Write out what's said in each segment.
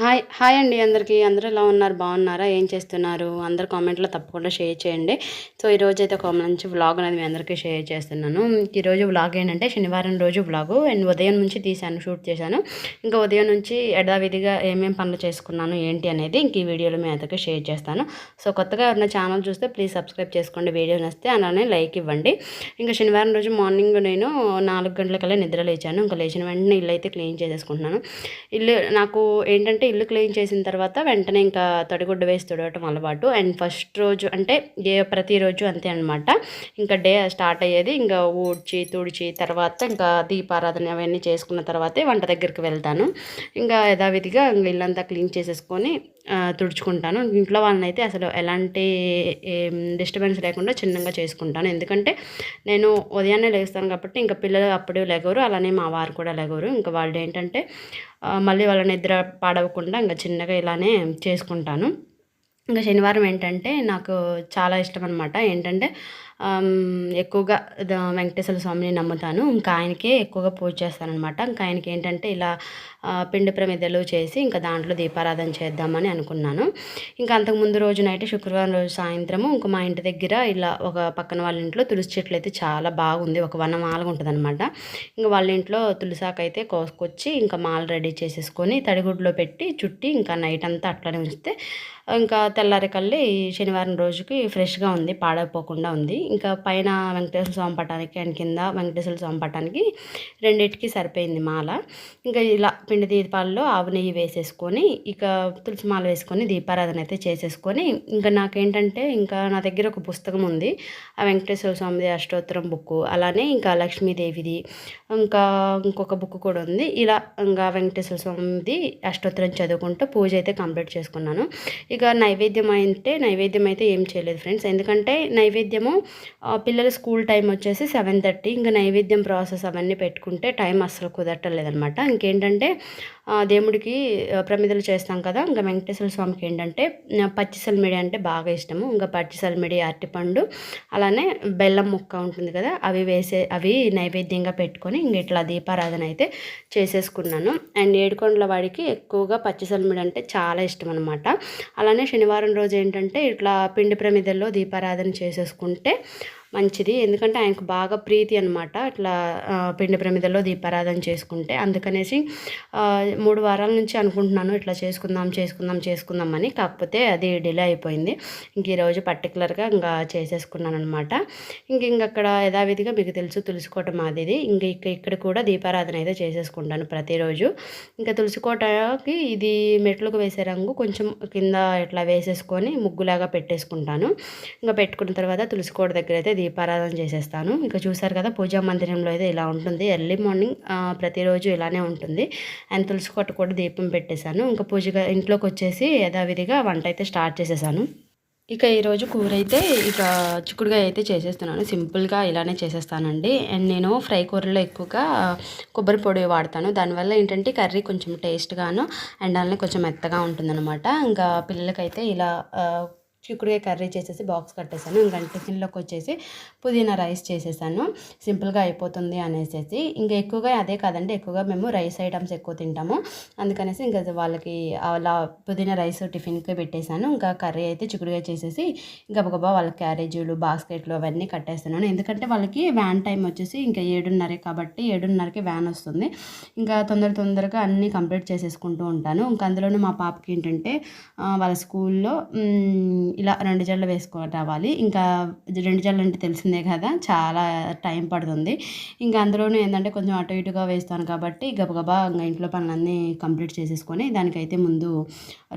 Hi అండి అందరికీ. అందరూ ఎలా ఉన్నారు? బాగున్నారా? ఏం చేస్తున్నారు? అందరు కామెంట్లో తప్పకుండా షేర్ చేయండి. సో ఈరోజు అయితే ఒక మంచి వ్లాగ్ అనేది మీ అందరికీ షేర్ చేస్తున్నాను. ఈరోజు వ్లాగ్ ఏంటంటే శనివారం రోజు వ్లాగు. అండ్ ఉదయం నుంచి తీశాను, షూట్ చేశాను. ఇంకా ఉదయం నుంచి యథావిధిగా ఏమేం పనులు చేసుకున్నాను ఏంటి అనేది ఇంక ఈ వీడియోలో మీ అందరికీ షేర్ చేస్తాను. సో కొత్తగా ఎవరైనా ఛానల్ చూస్తే ప్లీజ్ సబ్స్క్రైబ్ చేసుకోండి, వీడియో నచ్చితే అలానే లైక్ ఇవ్వండి. ఇంకా శనివారం రోజు మార్నింగ్ నేను 4 గంటలకల్లా నిద్ర లేచాను. ఇంకా లేచిన వెంటనే ఇల్లు అయితే క్లీన్ చేసేసుకుంటున్నాను. ఇల్లు నాకు ఏంటంటే ఇల్లు క్లీన్ చేసిన తర్వాత వెంటనే ఇంకా తడిగుడ్డ వేసి తుడవటం అలవాటు. అండ్ ఫస్ట్ రోజు అంటే ప్రతిరోజు అంతే అనమాట. ఇంకా డే స్టార్ట్ అయ్యేది ఇంకా ఊడ్చి తుడిచి తర్వాత ఇంకా దీపారాధన అవన్నీ చేసుకున్న తర్వాతే వంట దగ్గరికి వెళ్తాను. ఇంకా యథావిధిగా ఇల్లంతా క్లీన్ చేసేసుకొని తుడుచుకుంటాను. ఇంట్లో వాళ్ళని అయితే అసలు ఎలాంటి డిస్టర్బెన్స్ లేకుండా చిన్నగా చేసుకుంటాను. ఎందుకంటే నేను ఉదయాన్నే లేస్తాను కాబట్టి ఇంకా పిల్లలు అప్పుడు లెగరు, అలానే మా వారు కూడా లెగరు. ఇంకా వాళ్ళు ఏంటంటే మళ్ళీ వాళ్ళ నిద్ర పాడవకుండా ఇంకా చిన్నగా ఇలానే చేసుకుంటాను. ఇంకా శనివారం ఏంటంటే నాకు చాలా ఇష్టం అనమాట. ఏంటంటే ఎక్కువగా వెంకటేశ్వర స్వామిని నమ్ముతాను. ఇంకా ఆయనకే ఎక్కువగా పూజ చేస్తానమాట. ఇంకా ఆయనకి ఏంటంటే ఇలా పిండి ప్రమిదలు చేసి ఇంకా దాంట్లో దీపారాధన చేద్దామని అనుకున్నాను. ఇంకా అంతకుముందు రోజు నైట్ శుక్రవారం రోజు సాయంత్రము ఇంకా మా ఇంటి దగ్గర ఇలా ఒక పక్కన వాళ్ళ ఇంట్లో తులసి చెట్లు అయితే చాలా బాగుంది, ఒక వనమాలగా ఉంటుంది అనమాట. ఇంకా వాళ్ళ ఇంట్లో తులసాకు అయితే కోసుకొచ్చి ఇంకా మాల రెడీ చేసేసుకొని తడిగుడ్లో పెట్టి చుట్టి ఇంకా నైట్ అంతా అట్లనే ఉంచితే ఇంకా తెల్లారికల్లి శనివారం రోజుకి ఫ్రెష్గా ఉంది, పాడైపోకుండా ఉంది. ఇంకా పైన వెంకటేశ్వర స్వామి పటానికి అండ్ కింద వెంకటేశ్వర స్వామి పటానికి రెండింటికి సరిపోయింది మాల. ఇంకా ఇలా పిండి దీపాల్లో ఆవు నెయ్యి వేసేసుకొని ఇక తులసి మాల వేసుకొని దీపారాధన అయితే చేసేసుకొని ఇంకా నాకేంటంటే ఇంకా నా దగ్గర ఒక పుస్తకం ఉంది, ఆ వెంకటేశ్వర స్వామిది అష్టోత్తరం బుక్, అలానే ఇంకా లక్ష్మీదేవిది ఇంకా ఇంకొక బుక్ కూడా ఉంది. ఇలా ఇంకా వెంకటేశ్వర స్వామిది అష్టోత్తరం చదువుకుంటూ పూజ అయితే కంప్లీట్ చేసుకున్నాను. ఇక నైవేద్యం అయితే ఏం చేయలేదు ఫ్రెండ్స్. ఎందుకంటే నైవేద్యము పిల్లల స్కూల్ టైం వచ్చేసి 7:30. ఇంకా నైవేద్యం ప్రాసెస్ అవన్నీ పెట్టుకుంటే టైం అస్సలు కుదరటలేదనమాట. ఇంకేంటంటే దేవుడికి ప్రమిదలు చేస్తాం కదా, ఇంకా వెంకటేశ్వర స్వామికి ఏంటంటే పచ్చి సల్మిడి అంటే బాగా ఇష్టము. ఇంకా పచ్చి సల్మిడి, అరటిపండు, అలానే బెల్లం ముక్క ఉంటుంది కదా, అవి నైవేద్యంగా పెట్టుకొని ఇంక ఇట్లా దీపారాధన అయితే చేసేసుకున్నాను. అండ్ ఏడుకొండల వాడికి ఎక్కువగా పచ్చి సల్మిడి అంటే చాలా ఇష్టం అనమాట. అలానే శనివారం రోజు ఏంటంటే ఇట్లా పిండి ప్రమిదల్లో దీపారాధన చేసేసుకుంటే మంచిది. ఎందుకంటే ఆయనకు బాగా ప్రీతి అనమాట ఇట్లా పిండి ప్రమిదల్లో దీపారాధన చేసుకుంటే. అందుకనేసి 3 వారాల నుంచి అనుకుంటున్నాను ఇట్లా చేసుకుందాం అని. కాకపోతే అది డిలే అయిపోయింది. ఇంక ఈరోజు పర్టికులర్గా ఇంకా చేసేసుకున్నాను అనమాట. అక్కడ యథావిధిగా మీకు తెలుసు తులసికోట మాదిది. ఇక్కడ కూడా దీపారాధన అయితే చేసేసుకుంటాను ప్రతిరోజు. ఇంకా తులసికోటకి ఇది మెట్లకు వేసే రంగు కొంచెం కింద ఇట్లా వేసేసుకొని ముగ్గులాగా పెట్టేసుకుంటాను. ఇంకా పెట్టుకున్న తర్వాత తులసికోట దగ్గర అయితే దీపారాధన చేసేస్తాను. ఇక చూసారు కదా పూజా మందిరంలో అయితే ఇలా ఉంటుంది. ఎర్లీ మార్నింగ్ ప్రతిరోజు ఇలానే ఉంటుంది. అండ్ తులసి కోట కూడా దీపం పెట్టేశాను. ఇంకా పూజగా ఇంట్లోకి వచ్చేసి యథావిధిగా వంట అయితే స్టార్ట్ చేసేసాను. ఇక ఈరోజు కూర అయితే ఇక చిక్కుడుగా అయితే చేసేస్తున్నాను. సింపుల్గా ఇలానే చేసేస్తానండి. అండ్ నేను ఫ్రై కూరలో ఎక్కువగా కొబ్బరి పొడి వాడతాను. దానివల్ల ఏంటంటే కర్రీ కొంచెం టేస్ట్గాను అండ్ అలానే కొంచెం మెత్తగా ఉంటుందన్నమాట. ఇంకా పిల్లలకైతే ఇలా చిక్కుడుకాయ కర్రీ చేసేసి బాక్స్ కట్టేసాను. ఇంకా టిఫిన్లోకి వచ్చేసి పుదీనా రైస్ చేసేసాను. సింపుల్గా అయిపోతుంది అనేసి. ఇంకా ఎక్కువగా అదే కాదండి, ఎక్కువగా మేము రైస్ ఐటమ్స్ ఎక్కువ తింటాము. అందుకనేసి ఇంకా వాళ్ళకి అలా పుదీనా రైస్ టిఫిన్కి పెట్టేశాను. ఇంకా కర్రీ అయితే చిక్కుడుకాయ చేసేసి గబగబా వాళ్ళకి క్యారేజీలు, బాస్కెట్లు అవన్నీ కట్టేస్తున్నాను. ఎందుకంటే వాళ్ళకి వ్యాన్ టైం వచ్చేసి ఇంకా 7:30 కాబట్టి 7:30కి వ్యాన్ వస్తుంది. ఇంకా తొందరగా అన్నీ కంప్లీట్ చేసేసుకుంటూ ఉంటాను. ఇంకా అందులోనూ మా పాపకి ఏంటంటే వాళ్ళ స్కూల్లో ఇలా 2 జడలు వేసుకొని రావాలి. ఇంకా 2 జడలు అంటే తెలిసిందే కదా, చాలా టైం పడుతుంది. ఇంకా అందులోనూ ఏంటంటే కొంచెం అటు ఇటుగా వేస్తాను కాబట్టి గబగబా ఇంకా ఇంట్లో పనులన్నీ కంప్లీట్ చేసేసుకొని దానికైతే ముందు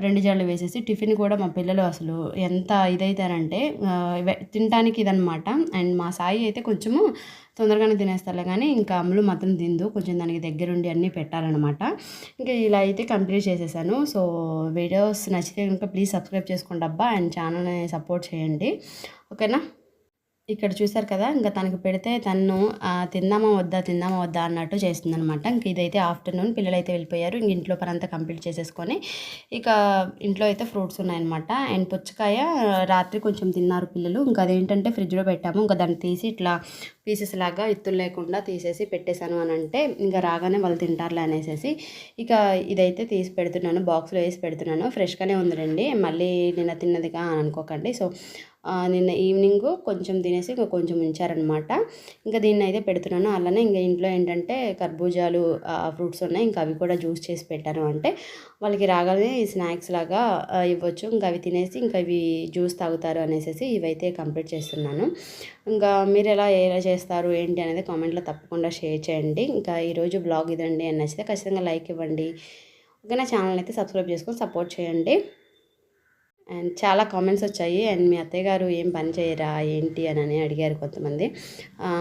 2 జడలు వేసేసి టిఫిన్ కూడా మా పిల్లలు అసలు ఎంత ఇదైతారంటే తినడానికి ఇదనమాట. అండ్ మా సాయి అయితే కొంచెము తొందరగానే తినేస్తారులే కానీ ఇంకా అమ్ములు మాత్రం తిందు, కొంచెం దానికి దగ్గరుండి అన్నీ పెట్టాలన్నమాట. ఇంకా ఇలా అయితే కంప్లీట్ చేసేసాను. సో వీడియోస్ నచ్చితే కనుక ప్లీజ్ సబ్స్క్రైబ్ చేసుకోండి అబ్బా, అండ్ ఛానల్ని సపోర్ట్ చేయండి, ఓకేనా. ఇక్కడ చూసారు కదా! ఇంక తనకి పెడితే తను తిందామా వద్దా అన్నట్టు చేస్తుందనమాట. ఇంక ఇదైతే ఆఫ్టర్‌నూన్ పిల్లలైతే వెళ్ళిపోయారు. ఇంక ఇంట్లో పనంతా కంప్లీట్ చేసేసుకొని, ఇక ఇంట్లో అయితే ఫ్రూట్స్ ఉన్నాయన్నమాట. అండ్ పుచ్చకాయ రాత్రి కొంచెం తిన్నారు పిల్లలు. ఇంక అదేంటంటే ఫ్రిడ్జ్‌లో పెట్టాము. ఇంక దాన్ని తీసి ఇట్లా పీసెస్ లాగా ఇత్తులు లేకుండా తీసేసి పెట్టేశాను అనంటే, ఇంక రాగానే వాళ్ళు తింటారులే అనేసేసి, ఇక ఇదైతే తీసి పెడుతున్నాను. బాక్స్‌లో వేసి పెడుతున్నాను. ఫ్రెష్‌గానే ఉందిలెండి. మళ్ళీ నిన్న తిన్నదిగా అని అనుకోకండి. సో నిన్న ఈవినింగు కొంచెం తినేసి ఇంక కొంచెం ఉంచారనమాట. ఇంకా దీన్నయితే పెడుతున్నాను. అలానే ఇంక ఇంట్లో ఏంటంటే కర్బూజాలు ఫ్రూట్స్ ఉన్నాయి. ఇంకా అవి కూడా జ్యూస్ చేసి పెట్టాను. అంటే వాళ్ళకి రాగానే స్నాక్స్ లాగా ఇవ్వచ్చు. ఇంకా అవి తినేసి ఇంకా ఇవి జ్యూస్ తాగుతారు అనేసి ఇవైతే కంప్లీట్ చేస్తున్నాను. ఇంకా మీరు ఎలా చేస్తారు ఏంటి అనేది కామెంట్లో తప్పకుండా షేర్ చేయండి. ఇంకా ఈరోజు బ్లాగ్ ఇదండి అని నచ్చితే ఖచ్చితంగా లైక్ ఇవ్వండి. ఓకేనా, ఛానల్ అయితే సబ్స్క్రైబ్ చేసుకొని సపోర్ట్ చేయండి. అండ్ చాలా కామెంట్స్ వచ్చాయి. అండ్ మీ అత్తయ్య గారు ఏం పని చేయరా ఏంటి అని అడిగారు కొంతమంది.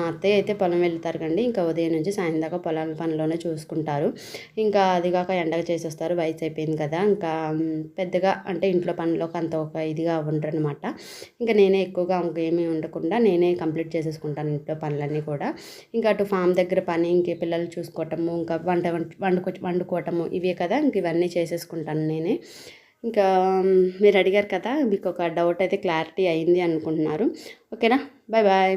అత్తయ్య అయితే పొలం వెళ్తారు కండి. ఇంకా ఉదయం నుంచి సాయంత్రం దాకా పొలం పనిలోనే చూసుకుంటారు. ఇంకా అది కాక ఎండగా చేసేస్తారు. వయసు అయిపోయింది కదా! ఇంకా పెద్దగా అంటే ఇంట్లో పనిలోకి అంత ఒక ఇదిగా ఉండరనమాట. ఇంకా నేనే ఎక్కువగా ఇంకేమీ ఉండకుండా నేనే కంప్లీట్ చేసేసుకుంటాను ఇంట్లో పనులన్నీ కూడా. ఇంకా అటు ఫామ్ దగ్గర పని, ఇంక పిల్లలు చూసుకోవటము, ఇంకా వండుకోవటము ఇవే కదా! ఇంక ఇవన్నీ చేసేసుకుంటాను నేనే. ఇంకా మీరు అడిగారు కదా, మీకు ఒక డౌట్ అయితే క్లారిటీ అయింది అనుకుంటున్నారు. ఓకేనా, బాయ్ బాయ్.